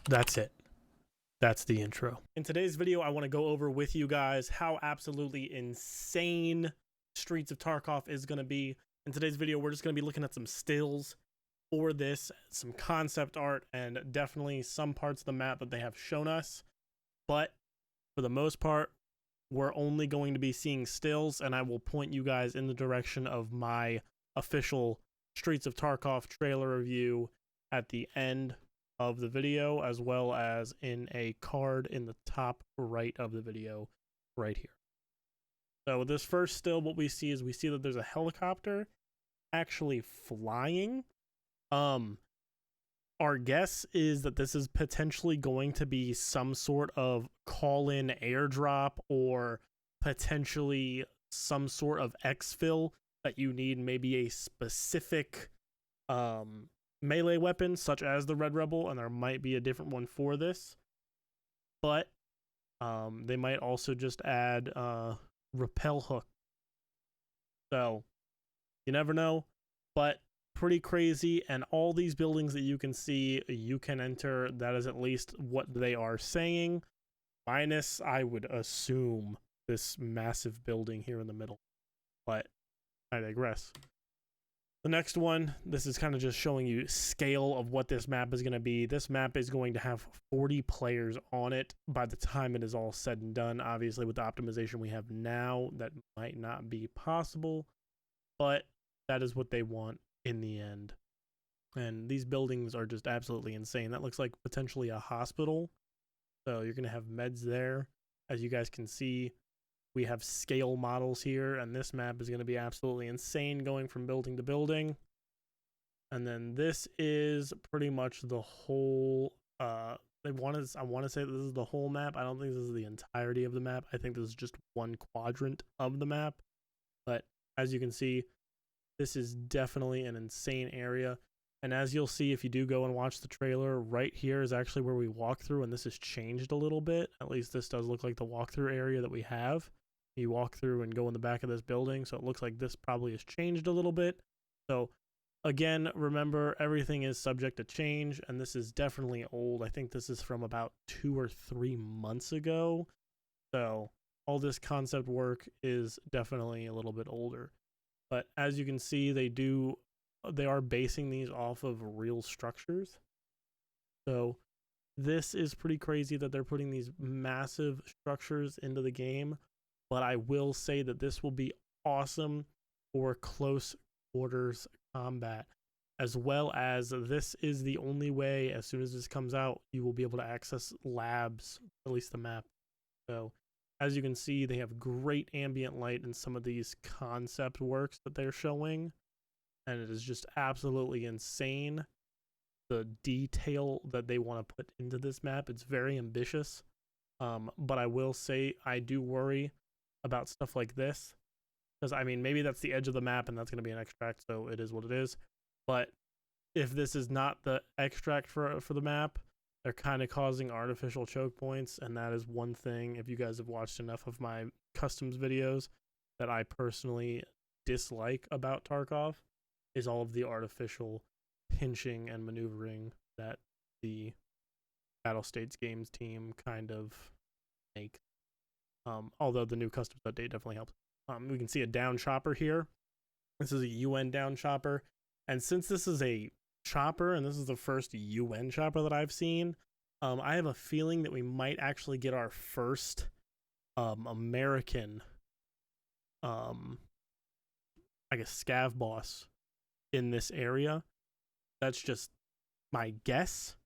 That's it. That's the intro. In today's video, I want to go over with you guys how absolutely insane Streets of Tarkov is going to be. In today's video, we're just going to be looking at some stills for this, some concept art, and definitely some parts of the map that they have shown us. But for the most part, we're only going to be seeing stills, and I will point you guys in the direction of my official Streets of Tarkov trailer review at the end of the video, as well as in a card in the top right of the video right here. So this first still, what we see is we see that there's a helicopter actually flying. Our guess is that this is potentially going to be some sort of call-in airdrop, or potentially some sort of exfil that you need maybe a specific melee weapon, such as the Red Rebel, and there might be a different one for this. But they might also just add repel hook. So you never know, but pretty crazy. And all these buildings that you can see, you can enter. That is at least what they are saying. Minus, I would assume, this massive building here in the middle. But I digress. The next one, this is kind of just showing you scale of what this map is going to be. This map is going to have 40 players on it by the time it is all said and done. Obviously, with the optimization we have now, that might not be possible, but that is what they want in the end. And these buildings are just absolutely insane. That looks like potentially a hospital. So you're going to have meds there. As you guys can see, we have scale models here, and this map is going to be absolutely insane going from building to building. And then this is pretty much the whole I want to say this is the whole map. I don't think this is the entirety of the map. I think this is just one quadrant of the map. But as you can see, this is definitely an insane area. And as you'll see if you do go and watch the trailer, right here is actually where we walk through, and this has changed a little bit. At least this does look like the walkthrough area that we have. You walk through and go in the back of this building, so it looks like this probably has changed a little bit. So again, remember, everything is subject to change, and this is definitely old. I think this is from about 2 or 3 months ago. So all this concept work is definitely a little bit older. But as you can see, they are basing these off of real structures. So this is pretty crazy that they're putting these massive structures into the game. But I will say that this will be awesome for close quarters combat, as well as this is the only way, as soon as this comes out, you will be able to access labs, at least the map. So as you can see, they have great ambient light in some of these concept works that they're showing, and it is just absolutely insane the detail that they want to put into this map. It's very ambitious, but I will say I do worry about stuff like this, because I mean, maybe that's the edge of the map and that's going to be an extract, so it is what it is. But if this is not the extract for the map, they're kind of causing artificial choke points, and that is one thing, if you guys have watched enough of my customs videos, that I personally dislike about Tarkov, is all of the artificial pinching and maneuvering that the Battle States Games team kind of make. Although the new customs update definitely helps. We can see a down chopper here. This is a UN down chopper. And since this is a chopper, and this is the first UN chopper that I've seen, I have a feeling that we might actually get our first American, I guess, scav boss in this area. That's just my guess.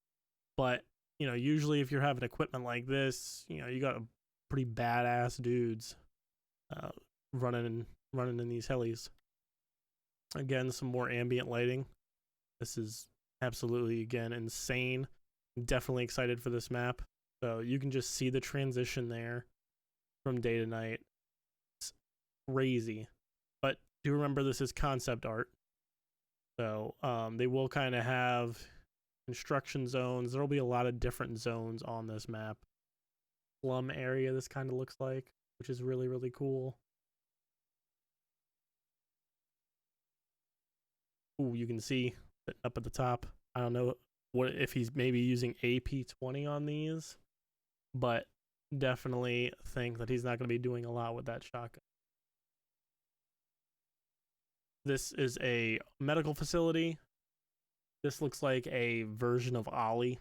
But, you know, usually if you're having equipment like this, you know, you got a pretty badass dudes running in these helis. Again, some more ambient lighting. This is absolutely, again, insane. I'm definitely excited for this map. So you can just see the transition there from day to night. It's crazy. But do remember, this is concept art. So they will kind of have construction zones. There will be a lot of different zones on this map. Slum area, this kind of looks like, which is really, really cool. Ooh, you can see up at the top. I don't know what if he's maybe using AP-20 on these, but definitely think that he's not going to be doing a lot with that shotgun. This is a medical facility. This looks like a version of Ollie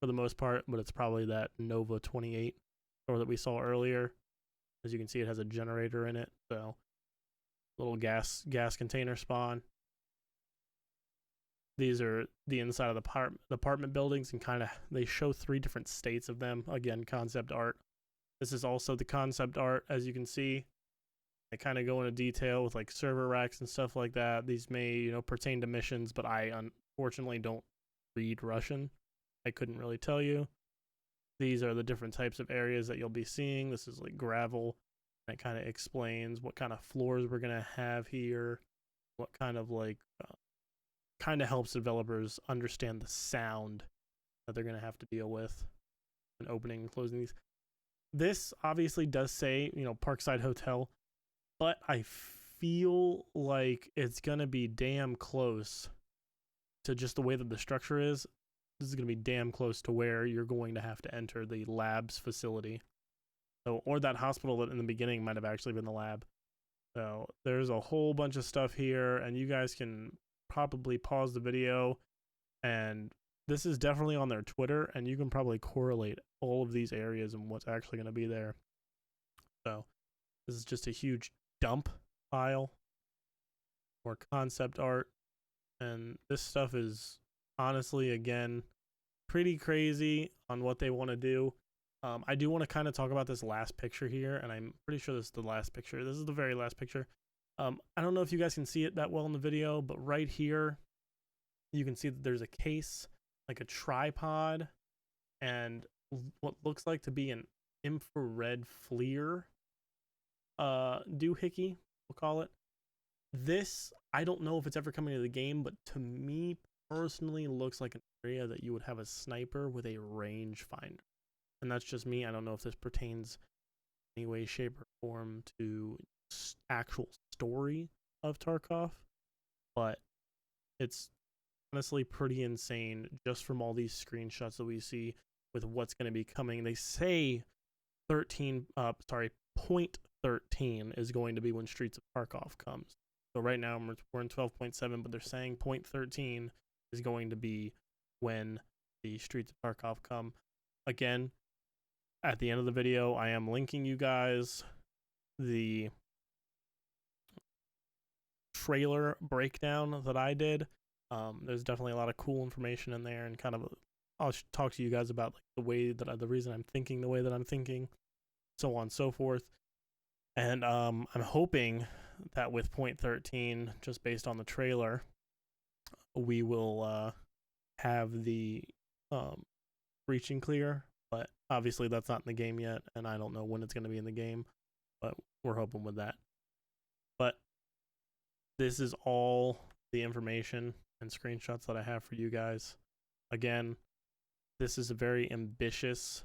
for the most part, but it's probably that Nova 28 or that we saw earlier. As you can see, it has a generator in it, so little gas container spawn. These are the inside of the apartment buildings, and kind of they show 3 different states of them. Again, concept art. This is also the concept art, as you can see. They kind of go into detail with like server racks and stuff like that. These may, you know, pertain to missions, but I unfortunately don't read Russian. I couldn't really tell you. These are the different types of areas that you'll be seeing. This is like gravel. And it kind of explains what kind of floors we're going to have here. What kind of like, kind of helps developers understand the sound that they're going to have to deal with when opening and closing these. This obviously does say, you know, Parkside Hotel, but I feel like it's going to be damn close to just the way that the structure is. This is going to be damn close to where you're going to have to enter the labs facility. So, or that hospital that in the beginning might have actually been the lab. So there's a whole bunch of stuff here, and you guys can probably pause the video, and this is definitely on their Twitter, and you can probably correlate all of these areas and what's actually going to be there. So this is just a huge dump pile, more concept art, and this stuff is honestly, again, pretty crazy on what they want to do. I do want to kind of talk about this last picture here, and I'm pretty sure this is the last picture. This is the very last picture. I don't know if you guys can see it that well in the video, but right here, you can see that there's a case, like a tripod, and what looks like to be an infrared FLIR doohickey, we'll call it. This, I don't know if it's ever coming to the game, but to me personally looks like an area that you would have a sniper with a rangefinder. And that's just me. I don't know if this pertains in any way, shape, or form to actual story of Tarkov, but it's honestly pretty insane just from all these screenshots that we see with what's going to be coming. They say point 13 is going to be when Streets of Tarkov comes. So right now we're in 12.7, but they're saying point 13 is going to be when the Streets of Tarkov come. Again, at the end of the video, I am linking you guys the trailer breakdown that I did. There's definitely a lot of cool information in there, and kind of I'll talk to you guys about like the way that the reason I'm thinking the way that I'm thinking, so on and so forth. And I'm hoping that with point 13, just based on the trailer, we will have the breaching clear. But obviously that's not in the game yet, and I don't know when it's going to be in the game, but we're hoping with that. But this is all the information and screenshots that I have for you guys. Again, this is a very ambitious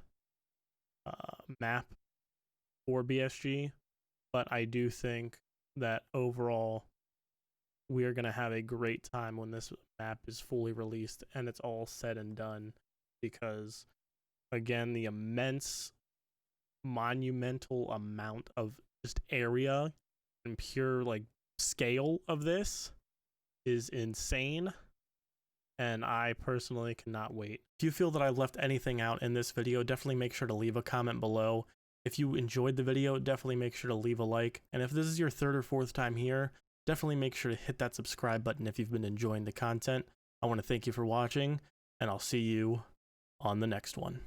map for BSG, but I do think that overall we are going to have a great time when this map is fully released and it's all said and done, because again, the immense, monumental amount of just area and pure like scale of this is insane, and I personally cannot wait. If you feel that I left anything out in this video, definitely make sure to leave a comment below. If you enjoyed the video, definitely make sure to leave a like, and if this is your 3rd or 4th time here, definitely make sure to hit that subscribe button if you've been enjoying the content. I want to thank you for watching, and I'll see you on the next one.